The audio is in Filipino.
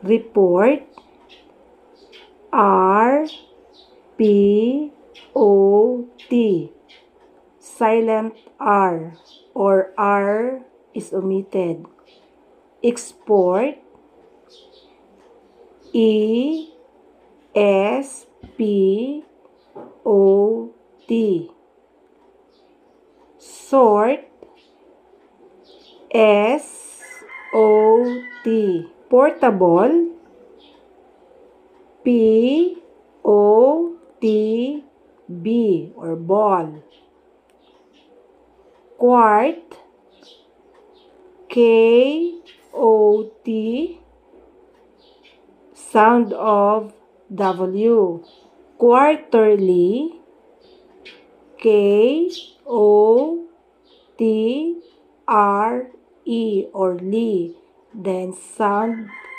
Report, R-P-O-T. Silent R or R is omitted. Export, E-S-P-O-T. Sort, S-O-T. Portable, P-O-T-B or ball. Quart, K-O-T, sound of W. Quarterly, K-O-T-R-E or Lee, then sound